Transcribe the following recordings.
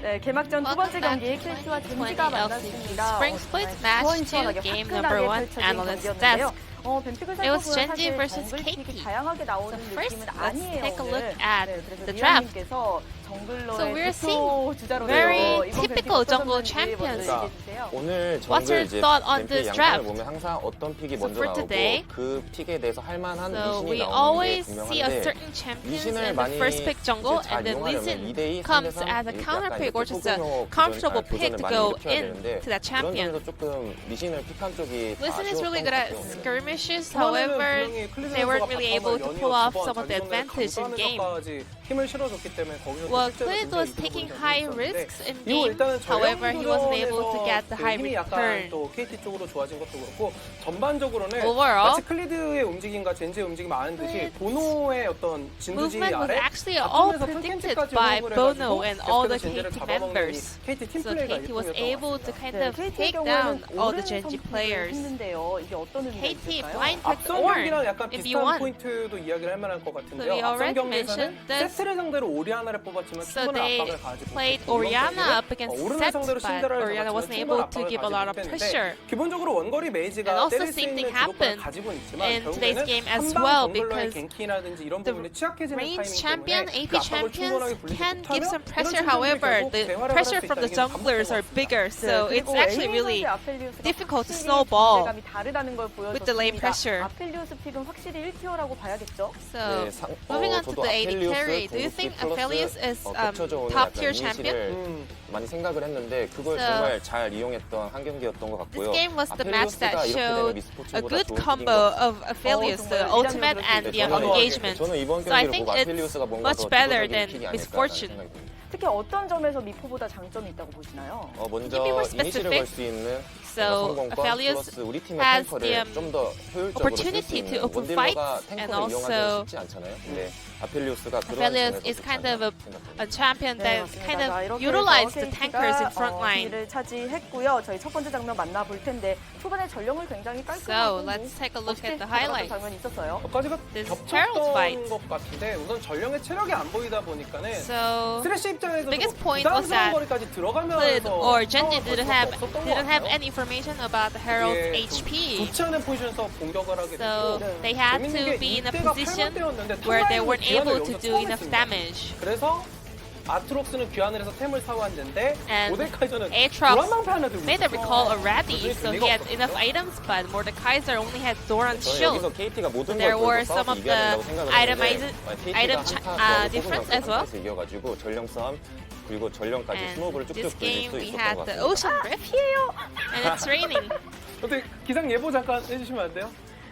네, 개막전 두 번째 경기 KT와 Gen.G가 만났습니다. Spring Split Match 2, Game Number 1, Analyst Desk. It was Gen.G versus KT. So first, let's take a look at the draft. So we're seeing very typical jungle champions. 오늘 What's your 정글 thought on 뱀픽 this 양상을 draft? 보면 항상 어떤 픽이 먼저 for 나오고 today, 그 픽에 대해서 할 만한 So 리신이 we 나오는 게 always see a 분명한데 certain champions 리신을 in the 많이 first pick jungle, 잘 and then 이용하려면 Lee 2대2 comes as a counter pick or just a comfortable pick to go into that champion. 그런 점에서 조금 리신을 픽한 쪽이 Lee is really good at skirmishes, however, they weren't really able to pull off some of the advantage in game. Well, Clint was taking high risks in game, however, he wasn't able to get the high return. Overall, 마치 클리드의 움직임과 젠지의 움직임이 아는 듯이 보노의 어떤 진두지휘 movement was 아래 actually all 바텀에서 predicted 탐켄치까지 by 호흡을 Bono 해가지고 and all the 계속해서 젠지를 KT 잡아먹는 members. 이 KT So 팀플레이가 KT was 일품이었던 것 able to 같습니다. kind of take down all the Gen.G players. KT blind picked 앞선 경기랑 Ornn 약간 in 비슷한 B1. 포인트도 이야기를 할 만할 것 So 같은데요. we 앞선 already 경기에서는 mentioned this. 세트를 상대로 오리아나를 뽑았지만 So 충분한 they 압박을 가지고 played 이번 Orianna 경기는 up against 오른을 Set, 상대로 but 신데렐라를 Orianna 잡았지만 wasn't 충분한 able to 압박을 give a lot of 가지고 pressure. 있는데 기본적으로 원거리 메이지가 And also 때릴 수 same 있는 thing 주도권을 happened 가지고 있지만 in today's 결국에는 game as 한방 well, 정글러의 because 갱킹이라든지 이런 부분에 취약해지는 range 타이밍 champion, 때문에 AP 그 압박을 충분하게 champions 불리지 can give 못하면 some 이런 pressure. 친구들이 However, 결국 the 대화를 할 pressure 수 from 있다는 the 게 junglers are 반복된 bigger, so it's 그리고 actually really difficult to snowball with the lane pressure. 아펠리우스 픽은 확실히 1티어라고 봐야겠죠. So moving on to the AD carry, do you think Aphelios is top tier champion? 많이 생각을 했는데 그걸 So, 정말 잘 이용했던 한 경기였던 것 같고요. This game was the match that 아펠리오스가 이렇게 되는 showed a 미스포츠보다 good 좋은 combo 픽인 것 of Aphelios, the ultimate and the engagement. 저는 이번 So I 경기를 think 보고 it's 아펠리오스가 뭔가 much 더 better 주도적인 than 픽이 아닐까라는 misfortune. 생각이 듭니다. 특히 어떤 점에서 미포보다 장점이 있다고 보시나요? 먼저 be more 이니시를 specific? 걸 수 있는 So 성공권 Aphelios 플러스 우리 팀의 has 탱커를 the 좀 더 효율적으로 쓸 수 opportunity 있는 to open 원딜러가 fights, and 탱커를 이용하기 also 쉽지 않잖아요. 근데 아펠리오스가 그런 Aphelios 점에서 is 좋지 kind 않나 of 생각합니다. a champion 네, that 맞습니다. kind 자, of 이렇게 utilized 해서 the tankers in front line. 를 차지했고요. 저희 첫 번째 장면 만나볼 텐데 초반에 전령을 굉장히 So 깔끔하고 let's take a look at the 멋있게 highlights. 장면이 있었어요. 몇 가지가 This Herald fight. 겹쳤던 것 같은데 우선 전령의 체력이 안 보이다 보니까는 So 쓰레쉬 입장에서 biggest point was 부담스러운 that 거리까지 Clid 들어가면서 or Gen.G didn't have 없었던 것 any information about the Herald's 예, HP. 좋지 않은 포지션에서 공격을 하게 So 됐고 they had 재밌는 to 게 be in a 이때가 position 8번대였는데 where they 탑라인으로 weren't 귀환을 able to 여기서 do 처음 enough 했습니다. damage. 그래서 아트록스는 귀환을 해서 템을 사왔는데 And 모데카이저는 Aatrox 도란방패 하나 들고 made a 있었어. recall already, so he had enough items, but Mordekaiser only had Doran's 저는 shield. 여기서 KT가 모든 걸 There 걸고 were some 싸워서 of 이겨야 the 된다고 생각을 item 했는데 difference as well. 이겨가지고 전령 싸움 그리고 전령까지 And 스모브를 this 쭉쭉 돌릴 game 수 we 있었던 had 것 the 같습니다. Ocean Rift, and it's raining. 어떻게 기상 예보 잠깐 해주시면 안 돼요?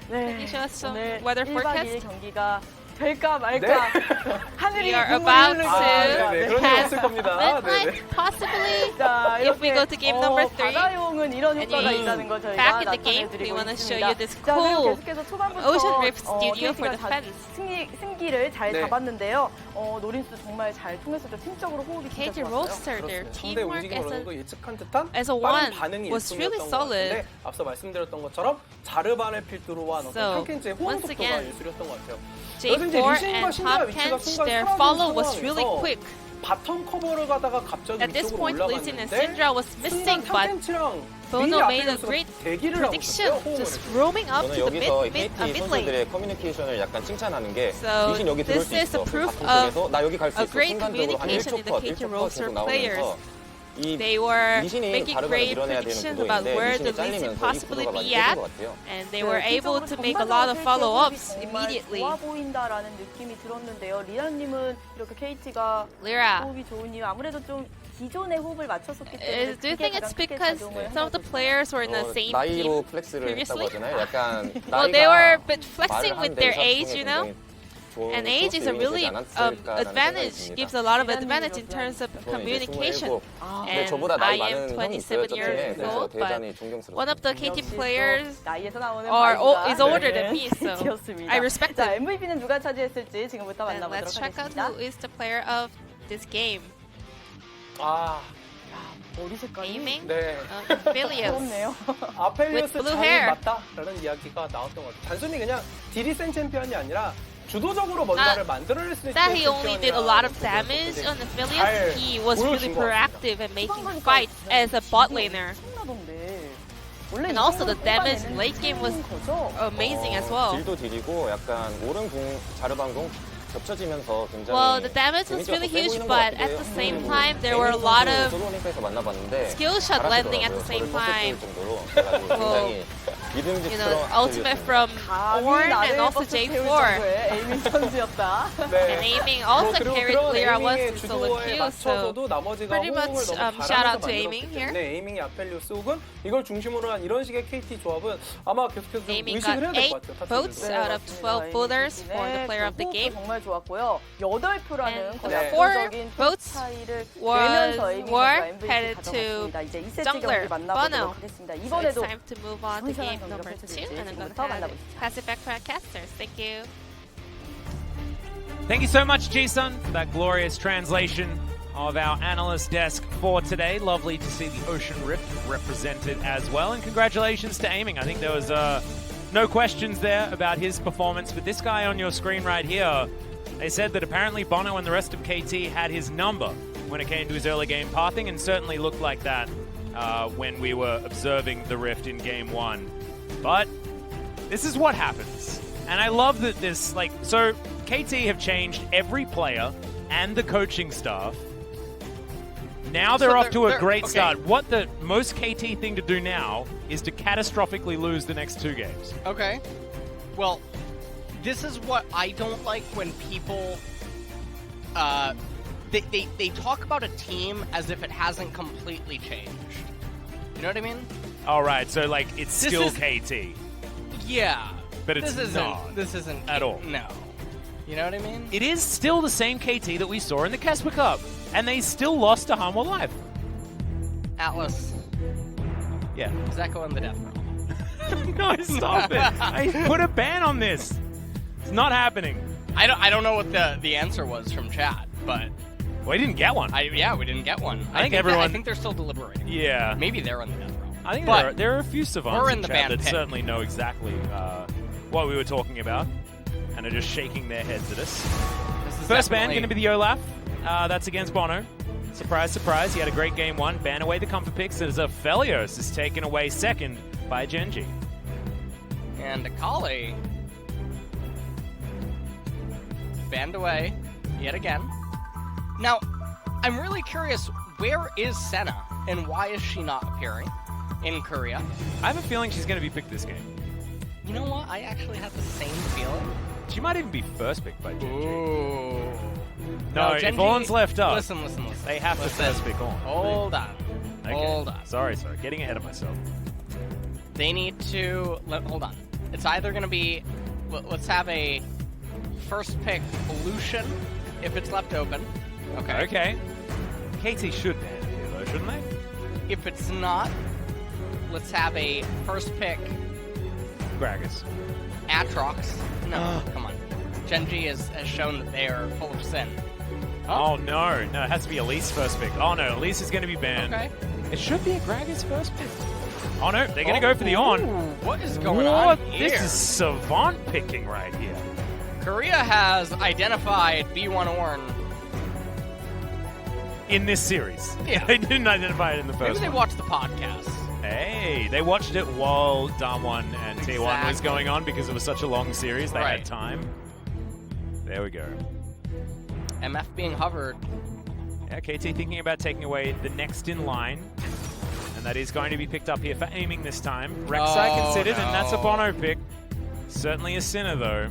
네. you show us some 오늘 weather 1박 2일 forecast? 경기가 될까 말까 네. 하늘이 We are 눈물을 about 흘리고 to 있습니다. 네네, 그런 일 have 없을 겁니다. midnight, 네네. possibly. 자, If we 이렇게, go to game number 3, 바다용은 이런 and 효과가 you 있다는 거 저희가 back in the game, we 나타내드리고 want to show 있습니다. you this 자, 그리고 cool 계속해서 초반부터 Ocean Rift studio for KT가 defense. 승기를 잘 네. 잡았는데요. 노린스 정말 잘 통했었죠. 팀적으로 호흡이 진짜 KT 좋았어요. roster, their 상대 teamwork 움직임 as 어느 a 정도 예측한 듯한 as a 빠른 one 반응이 was really 일품이었던 것 같은데 solid. 앞서 말씀드렸던 것처럼 자르반을 필두로 한 어떤 So, 탐켄치의 호응 once 속도가 again, 예술이었던 것 같아요. J4 and Top Kench, their follow was really quick. 바텀 커버를 가다가 갑자기 At this 위쪽으로 point, Lee Sin and 올라갔는데 Syndra was missing, but Bono made a great prediction, just roaming up 저는 to the 여기서 mid KT lane. 선수들의 커뮤니케이션을 약간 칭찬하는 게 So, 리신 여기 들어올 this 수 is 있어. a proof 바텀 쪽에서 나 여기 갈 수 a 있어. great 순간적으로 한 communication 1초 in the 컷, KT 1초 컷 roster 계속 나오면서 이 They were 리신이 making 바르바르 great 밀어내야 되는 predictions about 구도인데 where 리신이 the Lee Sin 잘리면서 이 possibly 구도가 많이 be 깨진 at, 것 같아요. and they were able to make a lot of follow-ups immediately. 좋아 보인다라는 느낌이 들었는데요. 리라님은 이렇게 KT가 Lyra, 호흡이 좋은 이유 아무래도 좀 기존의 호흡을 맞췄었기 때문에 do you think it's because some of the players players were in the same 나이로 team? 플렉스를 previously? 했다고 하잖아요. 약간 Well, they were 나이가 but flexing with their age, you know? And age is a really advantage, gives a lot of advantage in terms of communication. 근데 And 저보다 I 나이 am 많은 형이 있어요. 27 years 그래서 old, but 대단히 존경스럽습니다. one of the KT players 나이에서 나오는 is older than me, so I respect 자, it. MVP는 누가 차지했을지 지금부터 Then 만나보도록 let's check out 하겠습니다. who is the player of this game. 아, 머리 색깔이 Aiming, 네. Aphelios. 부럽네요. 아펠리오스 With blue 장이 hair. 맞다라는 이야기가 나왔던 것 같아요. 단순히 그냥 딜이 센 챔피언이 아니라 주도적으로 뭔가를 만들어낼 수 있는 that he only did a lot of damage on affiliates, he was really proactive and making fights as a bot laner. And also the damage in late game was amazing as well. 딜도 딜이고 약간 오른 궁, 자르방궁 겹쳐지면서 굉장히 Well, the damage was really huge, but at the same time, there were a lot of skill shot landing at the same time. You know, ultimate from Ornn and also J4. 에이밍 선수였다. And aiming also carried Lyra once to solo queue, so pretty much shout out to aiming here. 에이밍이 아펠리오스 혹은 이걸 중심으로 한 이런 식의 KT 조합은 아마 계속해서 좀 Aiming got 의식을 해야 될 8 것 같아요. votes out of 12 voters for the player of the game. 정말 좋았고요. 8표라는 And 거의 the 4 압도적인 votes 차이를 was 내면서 에이밍과 MVP headed to 가져갔습니다. 이제 2세트 jungler, 경기 만나보도록 Bono. 하겠습니다. So it's 이번에도 time to move on to game number 2, and I'm going to pass it back to our casters. Thank you. Thank you so much, G-Sun, for that glorious translation of our analyst desk for today. Lovely to see the Ocean Rift represented as well. And congratulations to Aiming. I think there was no questions there about his performance. But this guy on your screen right here, they said that apparently Bono and the rest of KT had his number when it came to his early game pathing, and certainly looked like that when we were observing the Rift in Game 1. But this is what happens. And I love that this, like, so KT have changed every player and the coaching staff. Now they're off to a great start. What the most KT thing to do now is to catastrophically lose the next 2 games. Okay. Well, this is what I don't like when people they talk about a team as if it hasn't completely changed. You know what I mean? All right, so like it's still KT. Yeah. But it's not. This isn't at all. No. You know what I mean? It is still the same KT that we saw in the Casper Cup, and they still lost to Harmwell Live. Atlas. Yeah. Does that go in the death row? No, stop it! I put a ban on this. It's not happening. I don't know what the answer was from chat, but we didn't get one. Yeah, we didn't get one. I think everyone. I think they're still deliberating. Yeah. Maybe they're in the death row. I think there are a few savants in chat that certainly know exactly what we were talking about, and are just shaking their heads at us. First ban going to be the Olaf. That's against Bono. Surprise, surprise. He had a great game 1. Ban away the comfort picks as Aphelios is taken away second by Gen.G. And Akali banned away yet again. Now, I'm really curious, where is Senna and why is she not appearing in Korea? I have a feeling she's going to be picked this game. You know what? I actually have the same feeling. She might even be first pick by Gen.G. Ooh. No, if Ornn's left up, listen. They have to first pick Ornn. Hold on. Okay. Hold on. Sorry. Getting ahead of myself. They need to... Hold on. It's either going to be... Let's have a first pick Lucian if it's left open. Okay. KT should ban it here, though, shouldn't they? If it's not, let's have a first pick Gragas. Atrox. No, come on. Gen.G has shown that they are full of sin. Oh, no, it has to be Elise first pick. Oh, no, Elise is going to be banned. Okay. It should be a Gragas first pick. Oh, no, they're going to go for the Ornn. What is going on here? This is savant picking right here. Korea has identified B1 Ornn. In this series. Yeah. They didn't identify it in the first Maybe they one. watched the podcast. Hey, they watched it while Damwon and T1 was going on because it was such a long series. They had time. There we go. MF being hovered. Yeah, KT thinking about taking away the next in line. And that is going to be picked up here for aiming this time. Rek'Sai considered, and that's a Bono pick. Certainly a sinner, though.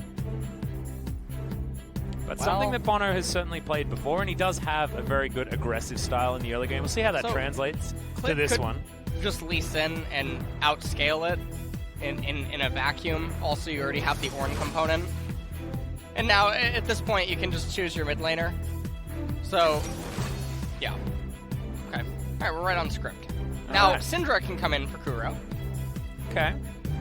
But something that Bono has certainly played before, and he does have a very good aggressive style in the early game. We'll see how that translates to this one. Just Lee Sin and outscale it in a vacuum. Also, you already have the Ornn component. And now, at this point, you can just choose your mid laner. So, yeah. Okay. Alright, we're right on script. Now, Syndra can come in for Kuro. Okay.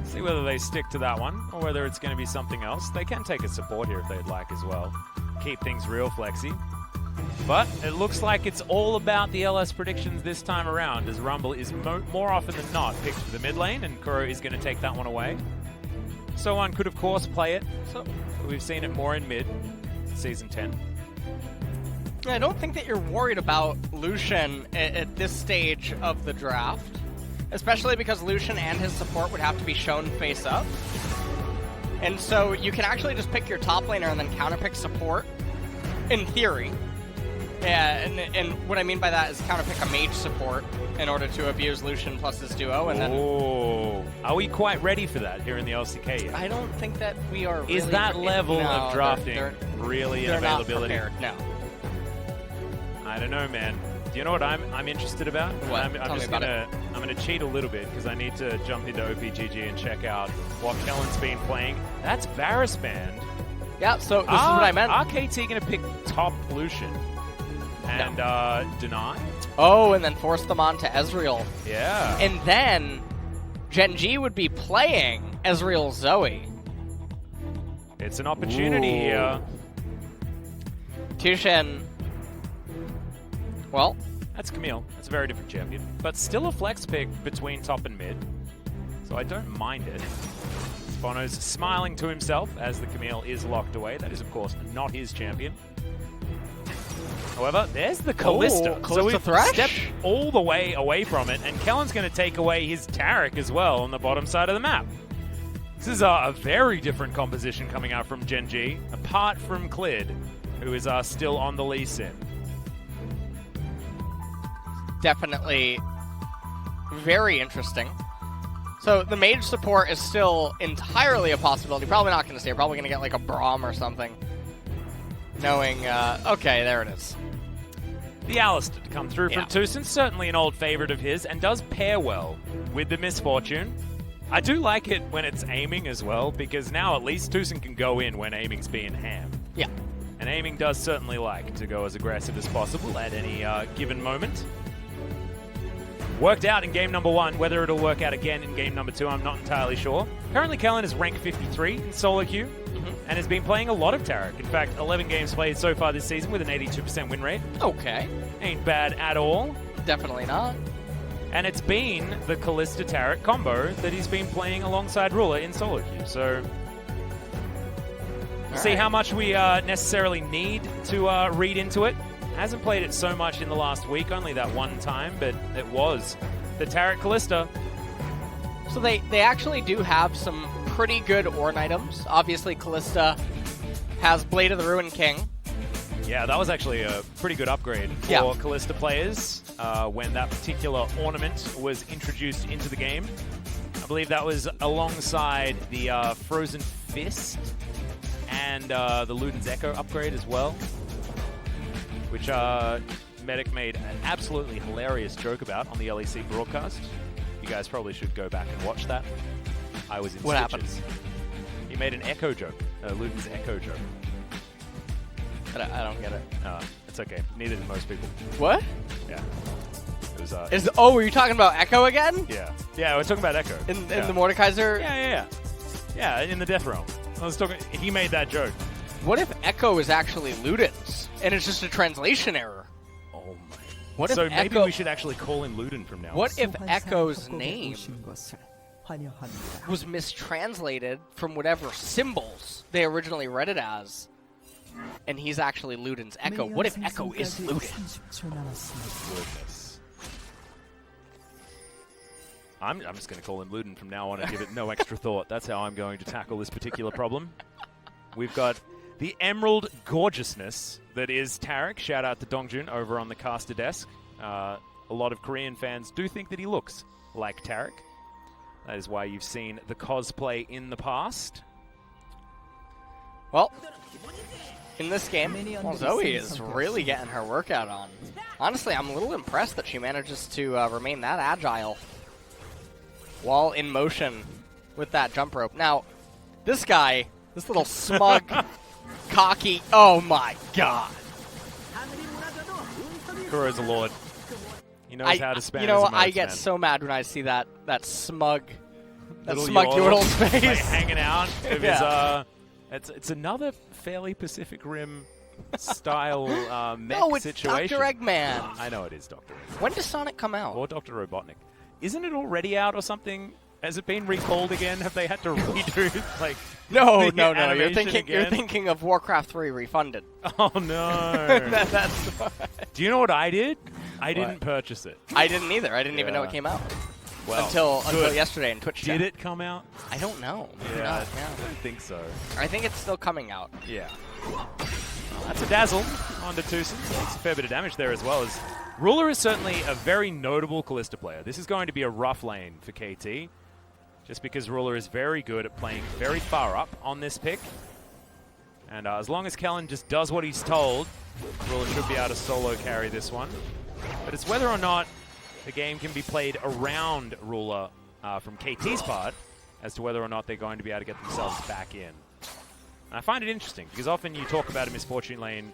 See whether they stick to that one, or whether it's going to be something else. They can take a support here if they'd like as well. Keep things real flexy. But it looks like it's all about the LS predictions this time around, as Rumble is more often than not picked for the mid lane, and Kuro is going to take that one away. So one could, of course, play it. So we've seen it more in mid, Season 10. I don't think that you're worried about Lucian at this stage of the draft, especially because Lucian and his support would have to be shown face up. And so you can actually just pick your top laner and then counterpick support, in theory. Yeah, and what I mean by that is counterpick a mage support in order to abuse Lucian plus his duo, and then... Oh, are we quite ready for that here in the LCK yet? I don't think that we are really... Is that level no, of drafting really they're an availability? Not prepared, no. I don't know, man. Do you know what I'm interested about? What? I'm Tell just me about I'm gonna cheat a little bit because I need to jump into OPGG and check out what Kellen's been playing. That's Varus Band. Yeah, so this is what I meant. Are KT gonna pick top Lucian and deny? Oh, and then force them on to Ezreal. Yeah. And then Gen.G would be playing Ezreal Zoe. It's an opportunity here. Tushen. Well, That's Camille. That's a very different champion. But still a flex pick between top and mid. So I don't mind it. Bono's smiling to himself as the Camille is locked away. That is, of course, not his champion. However, there's the Callista. So we've stepped all the way away from it, and Kellen's going to take away his Taric as well on the bottom side of the map. This is a very different composition coming out from Gen.G, apart from Clid, who is still on the Lee Sin. definitely very interesting. So the mage support is still entirely a possibility. Probably not going to stay. Probably going to get like a Braum or something. Knowing, okay, there it is. The Alistair to come through from Tucson, certainly an old favorite of his, and does pair well with the Misfortune. I do like it when it's aiming as well, because now at least Tucson can go in when aiming's being hammed. Yeah. And aiming does certainly like to go as aggressive as possible at any given moment. Worked out in game number 1. Whether it'll work out again in game number 2, I'm not entirely sure. Currently, Kellen is rank 53 in solo queue and has been playing a lot of Taric. In fact, 11 games played so far this season with an 82% win rate. Okay. Ain't bad at all. Definitely not. And it's been the Callista Taric combo that he's been playing alongside Ruler in solo queue. So we'll see how much we necessarily need to read into it. Hasn't played it so much in the last week, only that one time, but it was the Taric Callista. So they actually do have some pretty good Ornn items. Obviously, Callista has Blade of the Ruin King. Yeah, that was actually a pretty good upgrade for Callista players when that particular ornament was introduced into the game. I believe that was alongside the Frozen Fist and the Luden's Echo upgrade as well, which Medic made an absolutely hilarious joke about on the LEC broadcast. You guys probably should go back and watch that. I was in What stitches. happened? He made an echo joke, Luden's Echo joke. I don't get it. It's okay. Neither did most people. What? Yeah. It was, were you talking about Echo again? Yeah. Yeah, we're talking about Echo. In the Mordekaiser? Yeah, in the Death Realm. I was talking. He made that joke. What if Echo is actually Luden's, and it's just a translation error? Oh my. What so if maybe Echo... we should actually call him Luden from now on. What if Echo's name was mistranslated from whatever symbols they originally read it as, and he's actually Luden's Echo? What if Echo is Luden? Goodness. I'm just going to call him Luden from now on and give it no extra thought. That's how I'm going to tackle this particular problem. We've got the emerald gorgeousness that is Taric. Shout out to Dongjun over on the caster desk. A lot of Korean fans do think that he looks like Taric. That is why you've seen the cosplay in the past. Well, in this game, Zoe is really getting her workout on. Honestly, I'm a little impressed that she manages to remain that agile while in motion with that jump rope. Now, this guy, this little smug, cocky, oh my god. Kuro's a lord. He knows how to spam. You know, his emotes, I get man. so mad when I see that smug Little Yordle's like, face hanging out. Of his, it's another fairly Pacific Rim style mech No, it's situation. Dr. Eggman. I know it is Dr. Eggman. When does Sonic come out? Or Dr. Robotnik. Isn't it already out or something? Has it been recalled again? Have they had to redo like? No. the You're animation you're again? thinking of Warcraft 3 refunded. Oh no! That's. Do you know what I did? I didn't purchase it. I didn't either. I didn't even know it Yeah. came out Well, until good. yesterday in Twitch chat. Did it come out? I don't know. Maybe Yeah, not, I don't think so. I think it's still coming out. Yeah. That's a dazzle onto Tucson. Takes a fair bit of damage there as well. As Ruler is certainly a very notable Kalista player. This is going to be a rough lane for KT, just because Ruler is very good at playing very far up on this pick. And as long as Kellen just does what he's told, Ruler should be able to solo carry this one. But it's whether or not the game can be played around Ruler from KT's part as to whether or not they're going to be able to get themselves back in. And I find it interesting because often you talk about a Misfortune lane,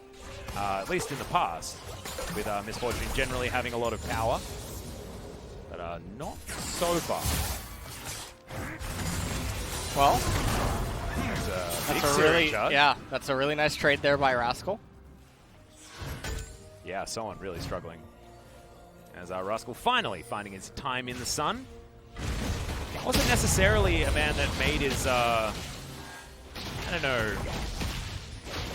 at least in the past, with Misfortune generally having a lot of power, but not so far. Well, that's that's a really nice trade there by Rascal. Yeah, someone really struggling. As Rascal finally finding his time in the sun. Wasn't necessarily a man that made his, I don't know,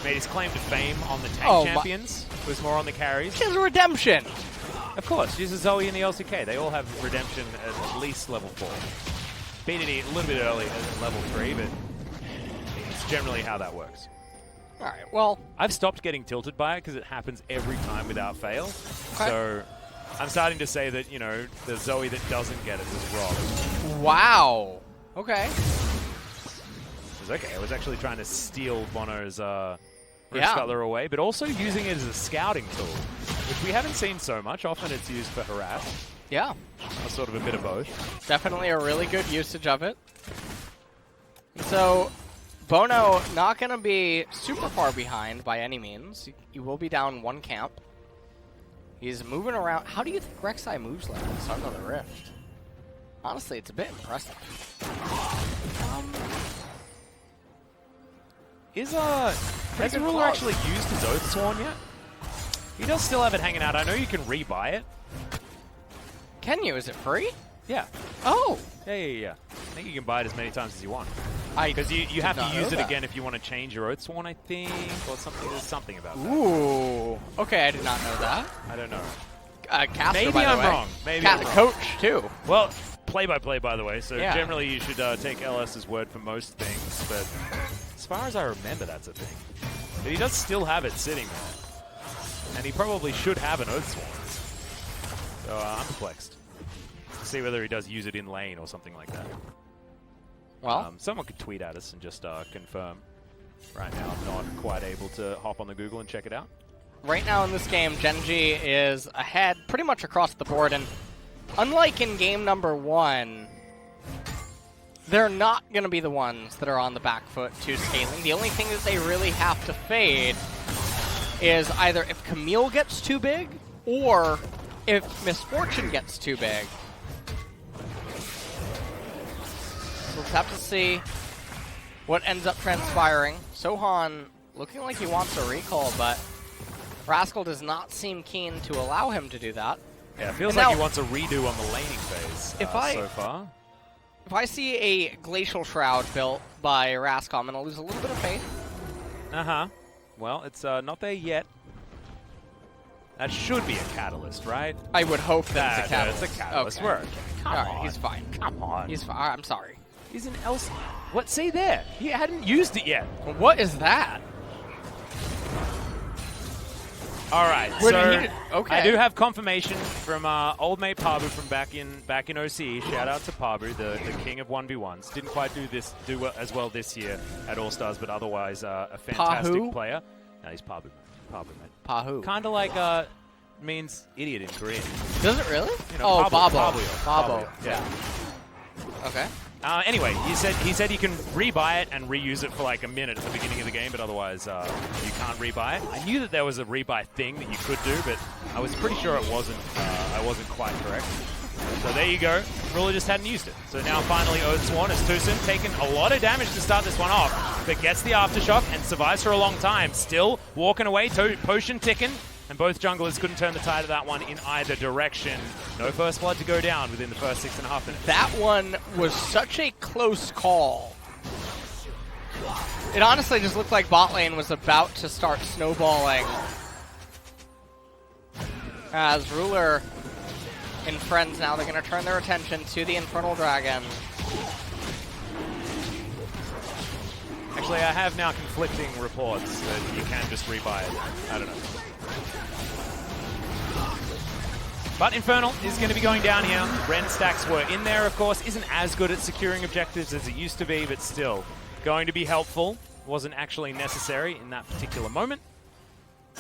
made his claim to fame on the tank champions. It was more on the carries. His redemption! Of course, uses Zoe in the LCK. They all have redemption at least level 4. Beat a little bit early at level 3, but it's generally how that works. Alright, well... I've stopped getting tilted by it because it happens every time without fail. Okay. So I'm starting to say that, you know, the Zoe that doesn't get it is wrong. Wow! Okay. It was okay. I was actually trying to steal Bono's Rift Scuttler away, but also using it as a scouting tool, which we haven't seen so much. Often it's used for harass. Yeah. Or sort of a bit of both. Definitely a really good usage of it. So, Bono not going to be super far behind by any means. He will be down 1 camp. He's moving around. How do you think Rek'Sai moves like this under the Rift? Honestly, it's a bit impressive. Has Ruler actually used his Oath Sworn yet? He does still have it hanging out. I know you can rebuy it. Can you? Is it free? Yeah. Oh! Yeah. I think you can buy it as many times as you want. Because you have to use it again if you want to change your Oath Sworn, I think, or something. There's something about that. Ooh. Okay, I did not know that. I don't know. Caster, Maybe by the I'm way. wrong. Maybe I'm wrong. Coach, too. Well, play-by-play, by the way, so Yeah. generally you should take LS's word for most things, but as far as I remember, that's a thing. But he does still have it sitting there, and he probably should have an Oath Sworn. So I'm perplexed. See whether he does use it in lane or something like that. Well, someone could tweet at us and just confirm. Right now, I'm not quite able to hop on the Google and check it out. Right now in this game, Gen.G is ahead pretty much across the board, and unlike in game number 1, they're not going to be the ones that are on the back foot to scaling. The only thing that they really have to fade is either if Camille gets too big, or if Misfortune gets too big. So we'll have to see what ends up transpiring. Sohan looking like he wants a recall, but Rascal does not seem keen to allow him to do that. Yeah, it feels like he wants a redo on the laning phase so far. If I see a Glacial Shroud built by Rascal, I'm going to lose a little bit of faith. Uh-huh. Well, it's not there yet. That should be a catalyst, right? I would hope that's a catalyst. It's a catalyst. Okay. We're okay. Come on. Alright, he's fine. Come on. He's fine. I'm sorry. He's an LC. What? See there. He hadn't used it yet. What is that? All right. Okay. I do have confirmation from old mate Pabu from back in OCE. Shout out to Pabu, the king of 1v1s. Didn't quite do as well this year at All Stars, but otherwise a fantastic player. No, he's Pabu. Pabu, mate. Pahu. Kind of like means idiot in Korean. Does it really? You know, Babo. Babo. Yeah. Okay. Anyway, he said you can rebuy it and reuse it for like a minute at the beginning of the game, but otherwise you can't rebuy it. I knew that there was a rebuy thing that you could do, but I was pretty sure it wasn't. I wasn't quite correct. So there you go. Ruler just hadn't used it. So now finally Oath Sworn as Tucson taken a lot of damage to start this one off, but gets the aftershock and survives for a long time. Still walking away, potion ticking. And both junglers couldn't turn the tide of that one in either direction. No first blood to go down within the first 6.5 minutes. That one was such a close call. It honestly just looked like bot lane was about to start snowballing. As Ruler and friends now, they're going to turn their attention to the Infernal Dragon. Actually, I have now conflicting reports that you can just rebuy it. I don't know. But Infernal is going to be going down here. Ren stacks were in there, of course. Isn't as good at securing objectives as it used to be, but still going to be helpful. Wasn't actually necessary in that particular moment.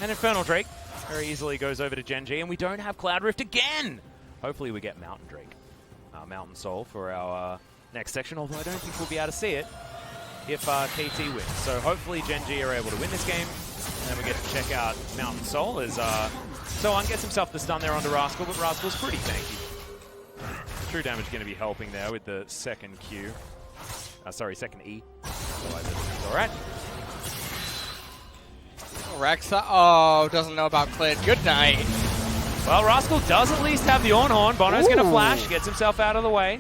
And Infernal Drake very easily goes over to Gen.G, and we don't have Cloud Rift again! Hopefully we get Mountain Drake, Mountain Soul for our next section, although I don't think we'll be able to see it if KT wins. So hopefully Gen.G are able to win this game, and then we get to check out Mountain Soul as Sohan gets himself the stun there onto Rascal, but Rascal's pretty tanky. True damage going to be helping there with the second Q. Second E. Otherwise it's alright. Rexa, doesn't know about Clid. Good night. Well, Rascal does at least have the Ornhorn. Bono's going to flash, gets himself out of the way.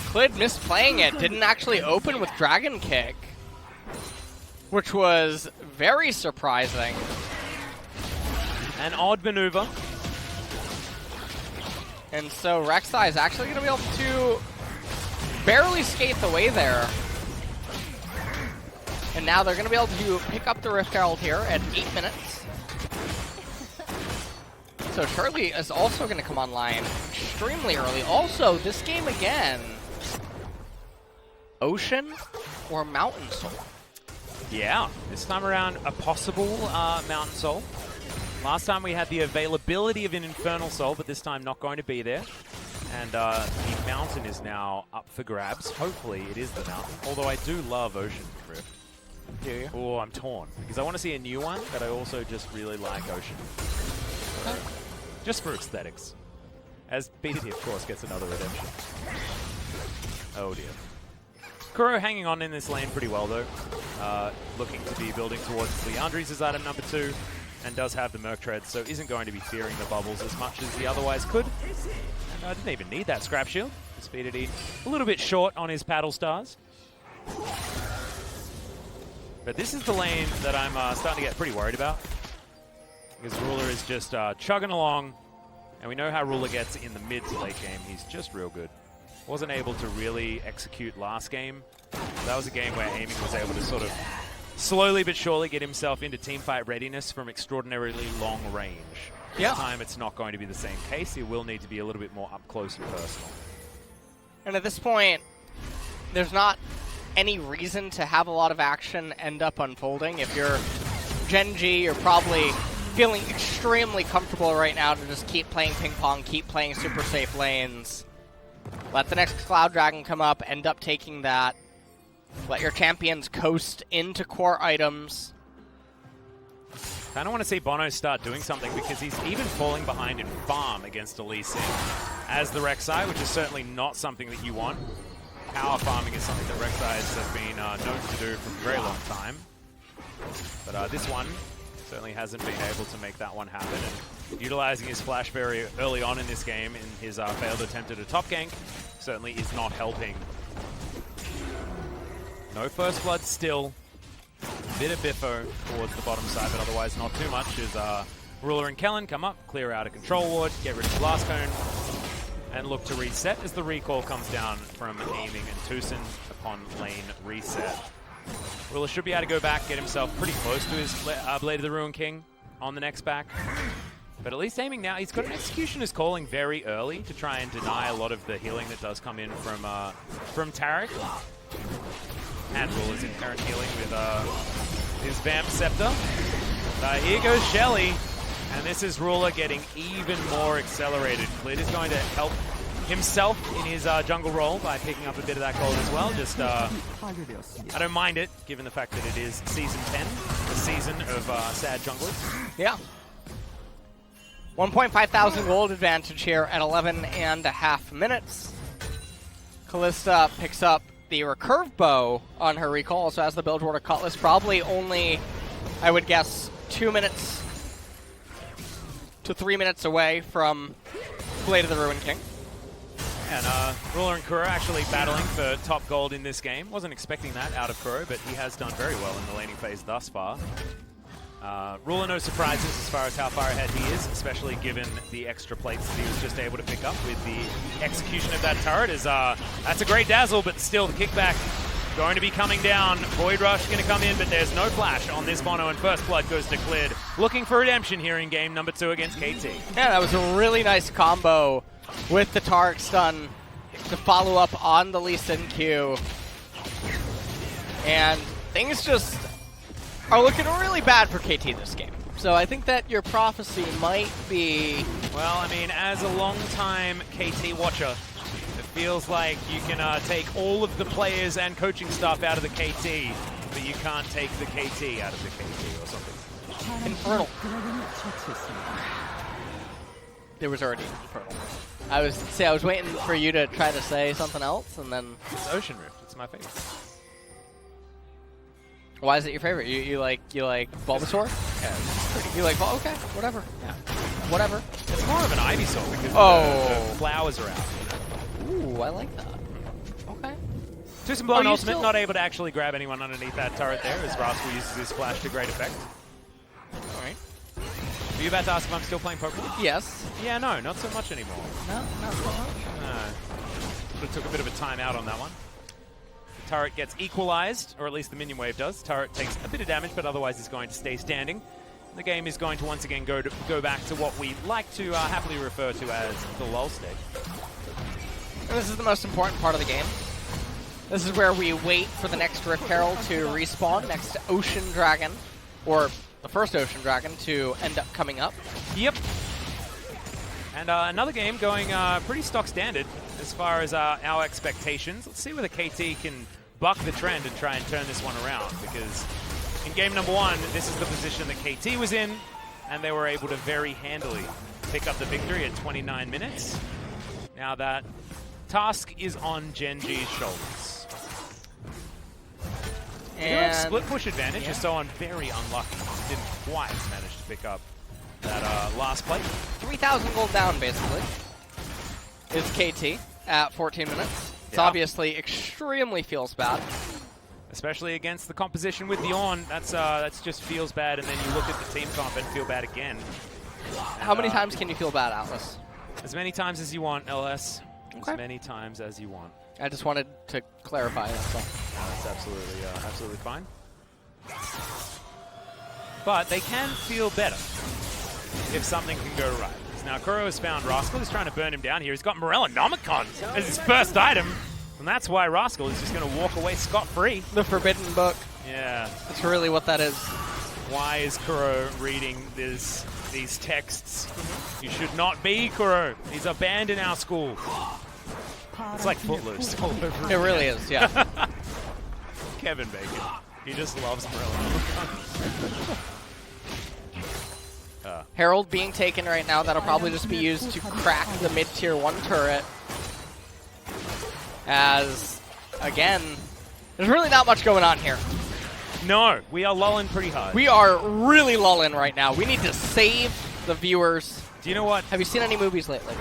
Clid misplaying it, didn't actually open with Dragon Kick, which was very surprising. An odd maneuver. And so Rek'Sai is actually going to be able to barely skate the way there. And now they're going to be able to pick up the Rift Herald here at 8 minutes. So Shirley is also going to come online extremely early. Also, this game again, Ocean or Mountain Soul? Yeah, this time around a possible Mountain Soul. Last time we had the availability of an Infernal Soul, but this time not going to be there. And the Mountain is now up for grabs. Hopefully it is the Mountain, although I do love Ocean Rift. Do you? Oh, I'm torn, because I want to see a new one, but I also just really like Ocean. Just for aesthetics. As BDT, of course, gets another redemption. Oh dear. Kuro hanging on in this lane pretty well, though. Looking to be building towards Leandri's as item number 2, and does have the Merc Tread, so isn't going to be fearing the bubbles as much as he otherwise could. And I didn't even need that Scrap Shield. Just BDT a little bit short on his Paddle Stars. But this is the lane that I'm starting to get pretty worried about. Because Ruler is just chugging along, and we know how Ruler gets in the mid to late game. He's just real good. Wasn't able to really execute last game. That was a game where Aiming was able to sort of slowly but surely get himself into teamfight readiness from extraordinarily long range. Yeah. This time it's not going to be the same case. He will need to be a little bit more up close and personal. And at this point, there's not any reason to have a lot of action end up unfolding. If you're Gen.G, you're probably feeling extremely comfortable right now to just keep playing ping pong, keep playing super safe lanes. Let the next Cloud Dragon come up, end up taking that. Let your champions coast into core items. Kind of want to see Bono start doing something, because he's even falling behind in farm against a Lee Sin as the Rek'Sai, which is certainly not something that you want. Power farming is something that Rek'Sai have been known to do for a very long time. But this one certainly hasn't been able to make that one happen. And utilizing his flash very early on in this game in his failed attempt at a top gank certainly is not helping. No first blood still. Bit of biffo towards the bottom side, but otherwise not too much as Ruler and Kellen come up, clear out a control ward, get rid of the blast cone, and look to reset as the recall comes down from Aiming and Tucson upon lane reset. Ruler should be able to go back, get himself pretty close to his Blade of the Ruin King on the next back. But at least Aiming now, he's got an Executioner's Calling very early to try and deny a lot of the healing that does come in from Taric. And Ruler's inherent healing with his Vamp Scepter. Here goes Shelly. And this is Ruler getting even more accelerated. Clid is going to help himself in his jungle role by picking up a bit of that gold as well. Just, I don't mind it, given the fact that it is Season 10, the season of sad junglers. Yeah. 1.5 thousand gold advantage here at 11.5 minutes. Kalista picks up the recurve bow on her recall, so has the Bilgewater Cutlass. Probably only, I would guess, 2 minutes to 3 minutes away from Blade of the Ruined King. And Ruler and Kuro actually battling for top gold in this game. Wasn't expecting that out of Kuro, but he has done very well in the laning phase thus far. Ruler, no surprises as far as how far ahead he is, especially given the extra plates that he was just able to pick up with the execution of that turret. That's a great dazzle, but still the kickback going to be coming down. Void Rush going to come in, but there's no flash on this Bono, and First Blood goes to Cleared. Looking for redemption here in game number 2 against KT. Yeah, that was a really nice combo with the Taric stun to follow up on the Lee Sin Q. And things just are looking really bad for KT this game. So I think that your prophecy might be... Well, I mean, as a long-time KT watcher, it feels like you can take all of the players and coaching staff out of the KT, but you can't take the KT out of the KT or something. Infernal. There was already Infernal. I was waiting for you to try to say something else, and then... It's Ocean Rift. It's my favorite. Why is it your favorite? You like Bulbasaur? Yeah, You like okay, whatever. yeah. Whatever. It's more of an Ivysaur because the flowers are out. Ooh, I like that. Okay. Two some blown you ultimate, still- not able to actually grab anyone underneath that turret there as Rascal uses his flash to great effect. Alright. Were you about to ask if I'm still playing Pokemon? Yes. Yeah, no, not so much anymore. No, not so much. Sort of took a bit of a time out on that one. The turret gets equalized, or at least the minion wave does. Turret takes a bit of damage, but otherwise is going to stay standing. The game is going to once again go back to what we like to happily refer to as the lull state. And this is the most important part of the game. This is where we wait for the next Rift Herald to respawn next to Ocean Dragon, or the first Ocean Dragon to end up coming up. Yep. And another game going pretty stock standard as far as our expectations. Let's see whether KT can buck the trend and try and turn this one around, because in game number 1, this is the position that KT was in, and they were able to very handily pick up the victory at 29 minutes. Now that task is on Gen.G's shoulders. They do have split push advantage, just so I'm very unlucky. Didn't quite manage to pick up that last plate. 3,000 gold down, basically, is KT at 14 minutes. It's obviously extremely feels bad. Especially against the composition with the Ornn, that's just feels bad, and then you look at the team comp and feel bad again. How many times can you feel bad, Atlas? As many times as you want, LS. Okay. As many times as you want. I just wanted to clarify, that's all. That's absolutely fine. But they can feel better if something can go right. Now Kuro has found Rascal. He's trying to burn him down here. He's got Morellonomicon as his first item. And that's why Rascal is just going to walk away scot-free. The Forbidden Book. Yeah. That's really what that is. Why is Kuro reading these texts? You should not be, Kuro. He's a banned in our school. It's like Footloose all over It really is, yeah. Kevin Bacon. He just loves Morellonomicon. Herald being taken right now. That'll probably just be used to crack the mid-tier 1 turret. As, again, there's really not much going on here. No, we are lulling pretty hard. We are really lulling right now. We need to save the viewers. Do you know what? Have you seen any movies lately?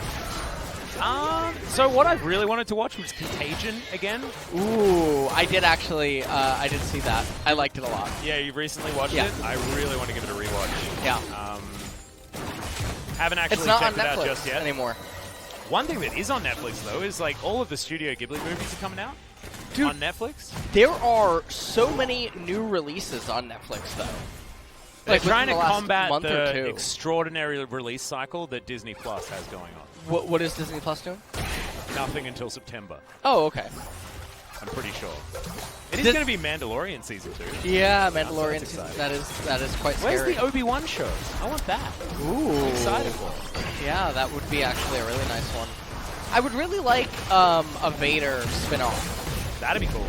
So what I really wanted to watch was Contagion again. Ooh, I did actually, I did see that. I liked it a lot. Yeah, you recently watched it? I really want to give it a rewatch. Yeah. Haven't actually It's not on checked it out Netflix just yet. anymore. One thing that is on Netflix, though, is like all of the Studio Ghibli movies are coming out Dude, on Netflix. There are so many new releases on Netflix, though. They're Like, trying to within the last combat month or the two. extraordinary release cycle that Disney Plus has going on. What is Disney Plus doing? Nothing until September, Oh, okay. I'm pretty sure. It is going to be Mandalorian Season 2. Yeah, That's Mandalorian. exciting. That is quite scary. Where's the Obi-Wan show? I want that. Ooh. I'm excited for it. Yeah, that would be actually a really nice one. I would really like a Vader spin-off. That'd be cool.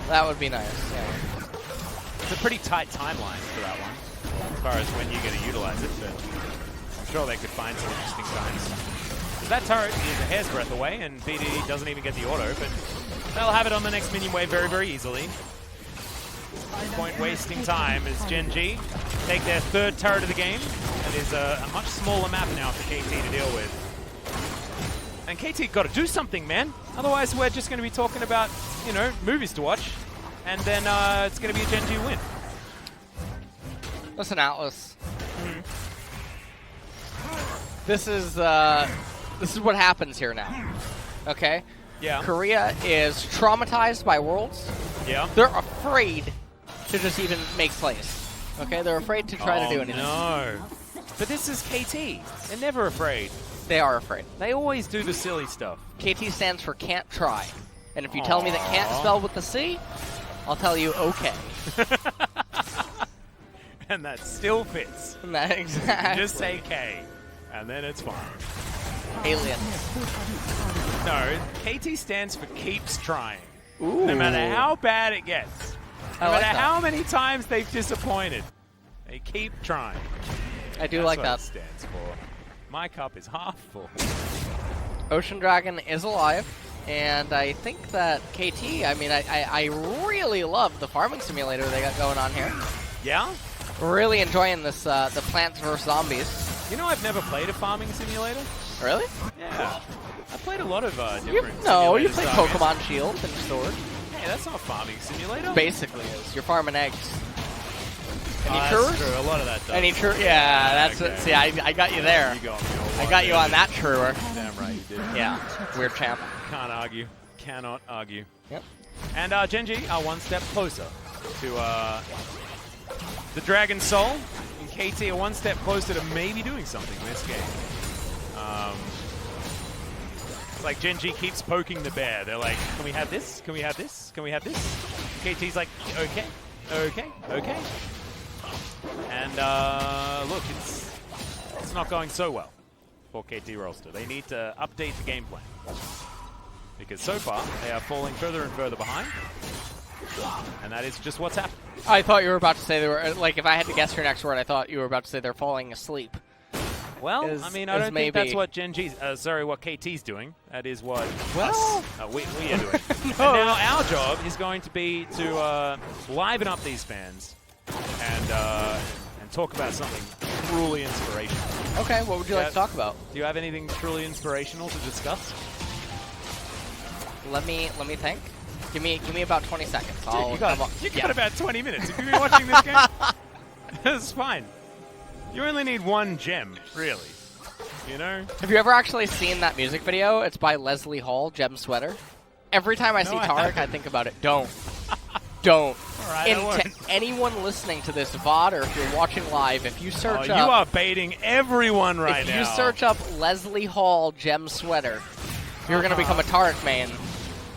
That would be nice, yeah. It's a pretty tight timeline for that one, as far as when you're going to utilize it, but I'm sure they could find some interesting times. That turret is a hair's breadth away, and BD doesn't even get the auto, but they'll have it on the next minion wave very, very easily. Point wasting time as Gen.G take their third turret of the game, It is a much smaller map now for KT to deal with. And KT got to do something, man. Otherwise, we're just going to be talking about, you know, movies to watch. And then it's going to be a Gen.G win. Listen, Atlas. This is what happens here now. Okay? Yeah. Korea is traumatized by Worlds. Yeah. They're afraid to just even make plays. Okay? They're afraid to try to do anything. No. But this is KT. They're never afraid. They are afraid. They always do the silly stuff. KT stands for can't try. And if you tell me that can't spelled with the C, I'll tell you okay. And that still fits. Exactly. Just say K, and then it's fine. Alien. No, KT stands for keeps trying. Ooh. No matter how bad it gets. No I like matter that. how many times they've disappointed. They keep trying. I do That's like what that. it stands for. My cup is half full. Ocean Dragon is alive, and I think that KT, I mean, I really love the farming simulator they got going on here. Yeah? Really enjoying this, the Plants vs. Zombies. You know I've never played a farming simulator? Really? Yeah. I played a lot of You different played simulators, Pokemon Shield and Sword. Hey, that's not a farming simulator. Basically is. You're farming eggs. Any That's truers? true. A lot of that does. Any true? Yeah, that's okay. it. See, I got you there. You got me. I got you on that truer. Damn right you did. Yeah, weird champ. Can't argue. Cannot argue. Yep. And Gen.G are one step closer to the Dragon Soul. And KT are one step closer to maybe doing something in this game. It's like Gen.G keeps poking the bear. They're like, can we have this? Can we have this? Can we have this? KT's like, okay, okay, okay. And look, it's not going so well for KT roster. They need to update the game plan. Because so far, they are falling further and further behind. And that is just what's happening. I thought you were about to say they were, like, if I had to guess your next word, I thought you were about to say they're falling asleep. Well, As- I mean, I as don't think that's maybe- what Gen.G's, what KT's doing. That is what Well- we are doing. And now our job is going to be to liven up these fans and talk about something truly inspirational. Okay, what would you like to talk about? Do you have anything truly inspirational to discuss? Let me think. Give me about 20 seconds. Dude, you got yeah. about 20 minutes. If you've been watching this game, that's fine. You only need one gem, really. You know? Have you ever actually seen that music video? It's by Leslie Hall, Gem Sweater. Every time I see I Tarek, I haven't. think about it. Don't. Don't. All right, I And won't. to anyone listening to this VOD, or if you're watching live, if you search You up... are baiting everyone right if now. you search up Leslie Hall, Gem Sweater, you're going to become a Tarek main,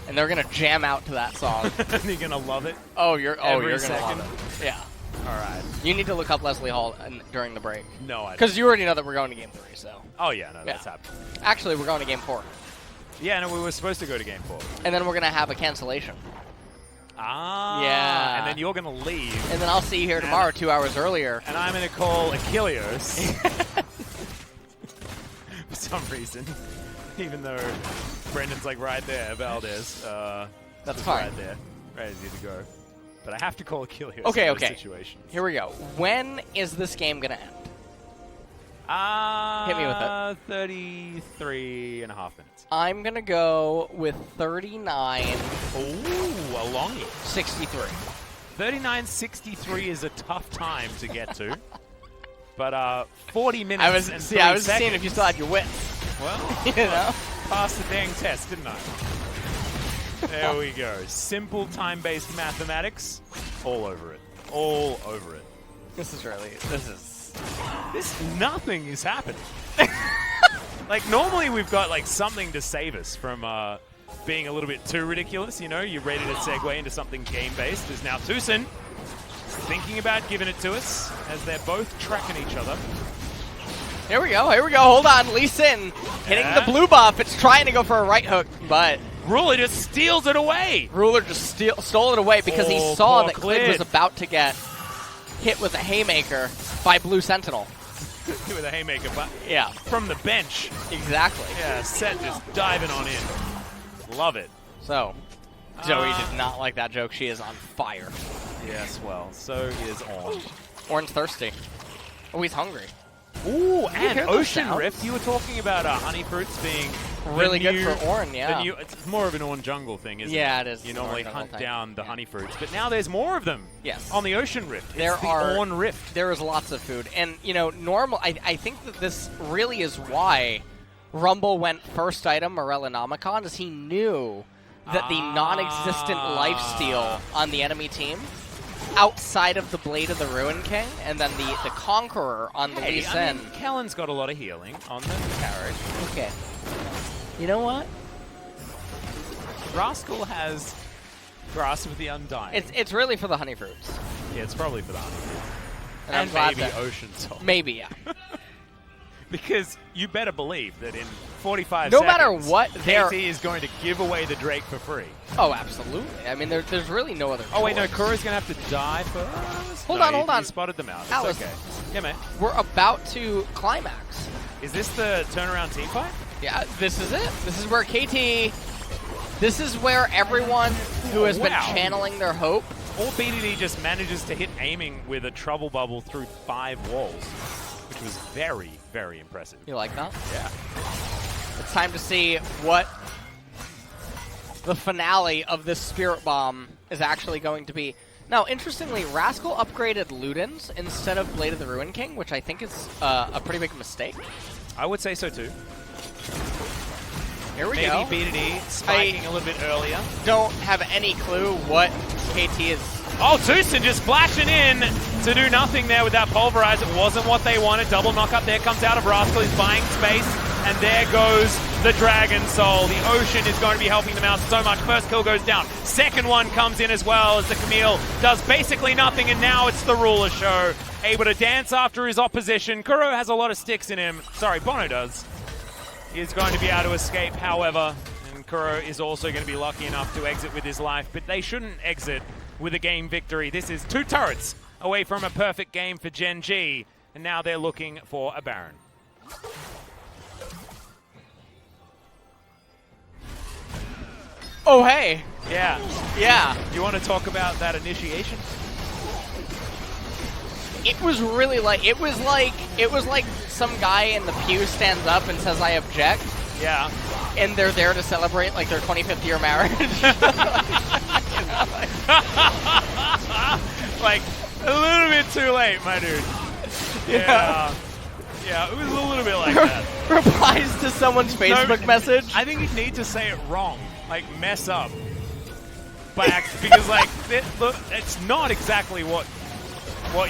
and they're going to jam out to that song. You're gonna love it. You're Every going to second. love it. Yeah. All right. You need to look up Leslie Hall during the break. No, I don't. Because you already know that we're going to Game 3, so... Oh, yeah, no, that's happening. Actually, we're going to Game 4. Yeah, no, we were supposed to go to Game 4. And then we're going to have a cancellation. Ah. Yeah. And then you're going to leave. And then I'll see you here tomorrow 2 hours earlier. And I'm going to call Achilles. For some reason. Even though Brendan's like right there, Valdez. That's just fine. Right there. Ready to go. But I have to call Achilles Okay, in those okay. situations. Here we go. When is this game going to end? Hit me with it. 33 and a half minutes. I'm going to go with 39-63. Ooh, a longie. 39.63 is a tough time to get to. But 40 minutes I was and seeing 3 seconds. if you still had your wits. Well, You know? passed the dang test, didn't I? There we go. Simple time-based mathematics. All over it. All over it. Nothing is happening. Like, normally we've got, like, something to save us from being a little bit too ridiculous, you know? You're ready to segue into something game-based. There's now Tucson thinking about giving it to us as they're both tracking each other. Here we go. Hold on. Lee Sin hitting the blue buff. It's trying to go for a right hook, but Ruler just steals it away. Ruler just stole it away because he saw poor that Clid was about to get hit with a haymaker by Blue Sentinel. With a haymaker, but Yeah, from the bench. exactly. Yeah, Set just diving on in. Love it. So, Zoe did not like that joke. She is on fire. Yes, well, so is Orange. Orange thirsty. Oh, he's hungry. Ooh, and hear those Ocean sounds? Rift. You were talking about honey fruits being Really the good new- for Ornn, yeah. the new- it's more of an Ornn jungle thing, isn't it? Yeah, it is. You It's an normally Ornn jungle hunt type. down the Yeah. honey fruits, but now there's more of them. Yes. On the Ocean Rift. There it's the are Ornn Rift. There is lots of food, and normal. I think that this really is why Rumble went first item Morellonomicon, is he knew that the non-existent lifesteal on the enemy team, outside of the Blade of the Ruin King, and then the Conqueror on the Lee Hey, I Sin. mean, Kellen's got a lot of healing on the carriage. Okay. You know what? Rascal has Grasp of the Undying. It's really for the honey fruits. Yeah, it's probably for the honey fruits. And I'm And glad maybe that- Ocean Soul. Maybe, yeah. Because you better believe that in 45 No seconds, matter what, they're- KT is going to give away the Drake for free. Oh, absolutely. I mean, there's really no other Oh, wait, no, choice. Kuro's going to have to die first. Hold No, on, hold on. He spotted them out. It's Alice. okay. Yeah, man. We're about to climax. Is this the turnaround team fight? Yeah, this is it. This is where KT... This is where everyone who has been Wow. channeling their hope... Or BDD just manages to hit aiming with a trouble bubble through 5 walls, which was very, very impressive. You like that? Yeah. It's time to see what the finale of this Spirit Bomb is actually going to be. Now, interestingly, Rascal upgraded Ludens instead of Blade of the Ruin King, which I think is a pretty big mistake. I would say so too. Here we Maybe go. BDD spiking a little bit earlier. Don't have any clue what KT is. Oh, Tucson just flashing in to do nothing there with that Pulverize. It wasn't what they wanted. Double knockup there comes out of Rascal. He's buying space. And there goes the Dragon Soul. The Ocean is going to be helping them out so much. First kill goes down. Second one comes in as well as the Camille does basically nothing. And now it's the Ruler Show. Able to dance after his opposition. Kuro has a lot of sticks in him. Sorry, Bono does. He is going to be able to escape, however. And Kuro is also going to be lucky enough to exit with his life. But they shouldn't exit with a game victory. This is 2 turrets away from a perfect game for Gen.G. And now they're looking for a Baron. Oh, hey. Yeah. Yeah. You want to talk about that initiation? It was really like, it was like some guy in the pew stands up and says, I object. Yeah. And they're there to celebrate like their 25th year marriage. Like, a little bit too late, my dude. Yeah. Yeah, it was a little bit like that. Replies to someone's Facebook message. I think you need to say it wrong. Like, mess up. Because, like, look, it's not exactly what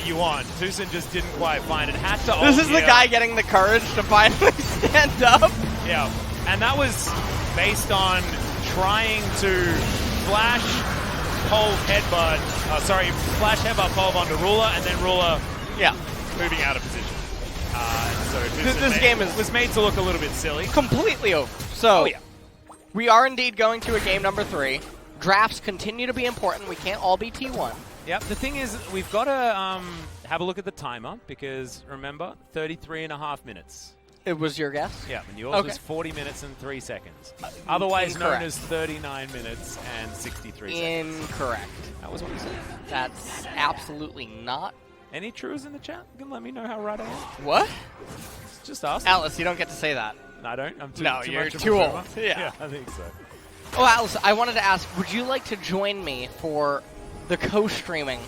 you want. Tucson just didn't quite find it. Had to This is the guy getting the courage to finally stand up. Yeah, and that was based on trying to flash Pulve headbutt, flash headbutt Pulve onto Ruler, and then Ruler moving out of position. So This game was made to look a little bit silly. Completely over. So, Oh, yeah. we are indeed going to a game number 3. Drafts continue to be important. We can't all be T1. Yep, the thing is, we've got to have a look at the timer, because, remember, 33.5 minutes. It was your guess? Yeah, and yours was 40 minutes and 3 seconds. Otherwise Incorrect. known as 39 minutes and 63 seconds. Incorrect. That was what you said. That's absolutely not. Any trues in the chat? You can let me know how right I am. What? Just ask. Alice, you don't get to say that. I don't. I'm too, No, too you're much of a too boomer. old. Yeah. I think so. Oh, Alice, I wanted to ask, would you like to join me for the co-streaming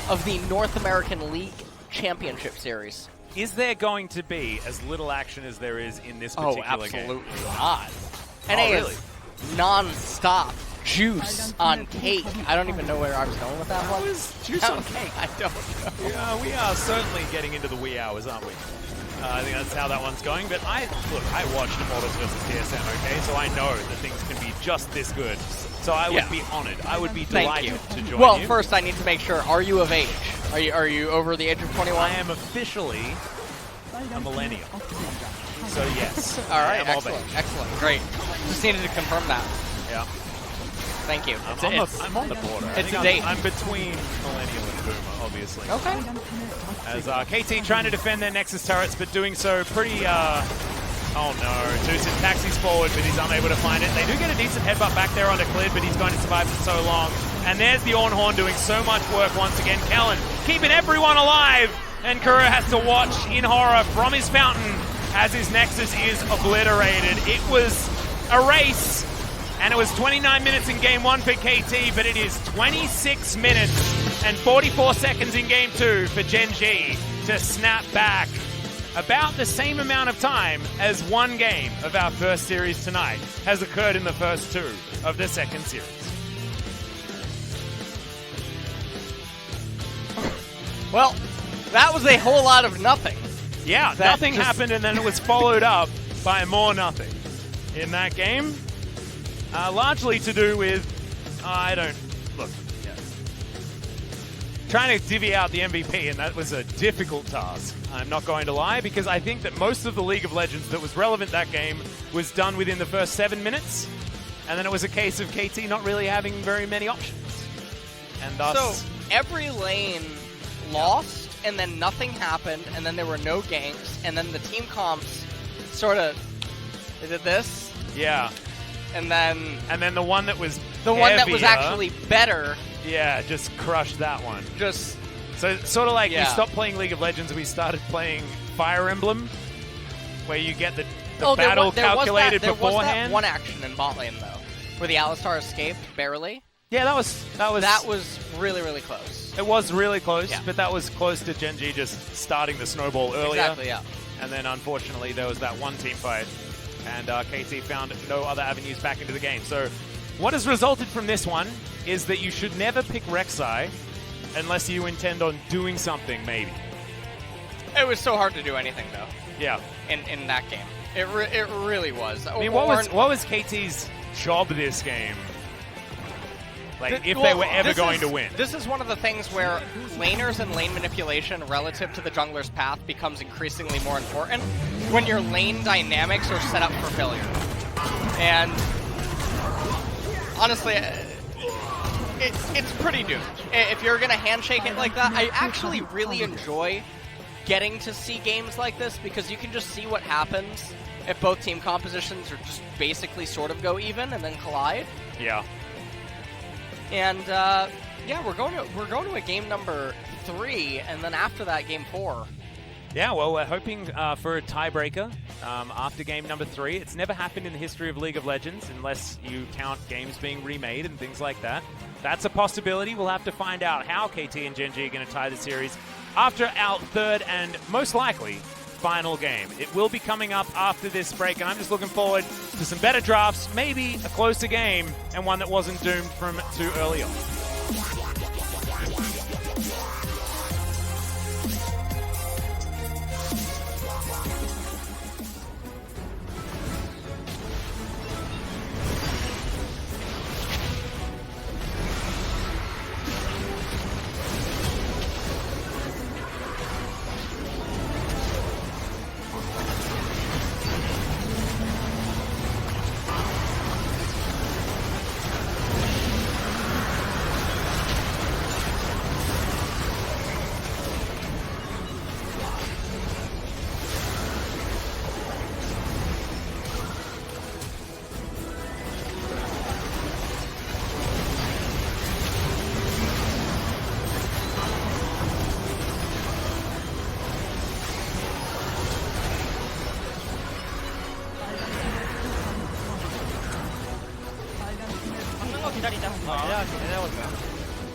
of the North American League Championship Series? Is there going to be as little action as there is in this particular game? Absolutely not. NA really? is non-stop juice on cake. I don't even know where I was going with that one. Juice on cake. I don't know. Yeah, we are certainly getting into the wee hours, aren't we? I think that's how that one's going. But I watched Immortals vs. TSM, okay? So I know that things can be just this good. So I would be honored. I would be Thank you. delighted to join Well, you. first I need to make sure, are you of age? Are you over the age of 21? I am officially a millennial. So yes. All right, I am of excellent, age. excellent, great. Just needed to confirm that. Yeah. Thank you. I'm on the border. I It's think a date. I'm between millennial and boomer, obviously. Okay. As KT trying to defend their Nexus turrets, but doing so pretty, oh no. Tucson taxis forward, but he's unable to find it. They do get a decent headbutt back there onto Clid, but he's going to survive for so long. And there's the Ornn Horn doing so much work once again. Kellen keeping everyone alive. And Kuro has to watch in horror from his fountain as his Nexus is obliterated. It was a race, and it was 29 minutes in game 1 for KT, but it is 26 minutes and 44 seconds in game 2 for Gen.G to snap back. About the same amount of time as one game of our first series tonight has occurred in the first 2 of the second series. Well, that was a whole lot of nothing. Yeah, nothing happened, and then it was followed up by more nothing in that game. Largely to do with, trying to divvy out the MVP, and that was a difficult task. I'm not going to lie, because I think that most of the League of Legends that was relevant that game was done within the first 7 minutes, and then it was a case of KT not really having very many options. And thus... So, every lane lost, and then nothing happened, and then there were no ganks, and then the team comps sort of did this. Yeah. And then the one that was one that was actually better. Yeah, just crushed that one. Just so sort of like we stopped playing League of Legends and we started playing Fire Emblem, where you get the battle calculated beforehand. There was that one action in bot lane though, where the Alistar escaped barely. Yeah, that was really, really close. It was really close, but that was close to Gen.G just starting the snowball earlier. Exactly, yeah. And then unfortunately there was that one team fight, and KT found no other avenues back into the game. So what has resulted from this one is that you should never pick Rek'Sai unless you intend on doing something, maybe. It was so hard to do anything though. Yeah. In that game, it really was. I mean, what was KT's job this game? Like, if they were ever going to win. This is one of the things where laners and lane manipulation relative to the jungler's path becomes increasingly more important when your lane dynamics are set up for failure. And honestly, it's pretty doomed. If you're going to handshake it like that, I actually really enjoy getting to see games like this because you can just see what happens if both team compositions are just basically sort of go even and then collide. Yeah. And yeah, we're going to a game number 3, and then after that, game 4. Yeah, well, we're hoping for a tiebreaker after game number 3. It's never happened in the history of League of Legends, unless you count games being remade and things like that. That's a possibility. We'll have to find out how KT and Gen.G are going to tie the series after our third and most likely final game. It will be coming up after this break, and I'm just looking forward to some better drafts, maybe a closer game, and one that wasn't doomed from too early on.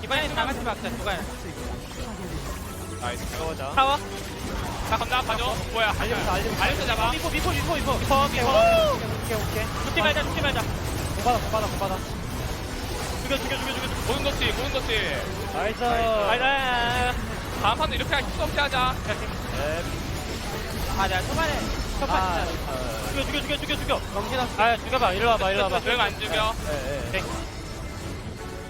이번엔 나같이 박자 누가야? 나이스. 타워. 나 건너 봐줘. 뭐야? 알려서 잡아. 미포. 죽지 말자. 못 받아. 죽여. 모든 것지. 나이스. 다음 판도 이렇게 할수 없게 하자. 내가 초반에. 죽여. 정신아. 죽여봐. 일로 와봐. 왜 안 죽여? 네.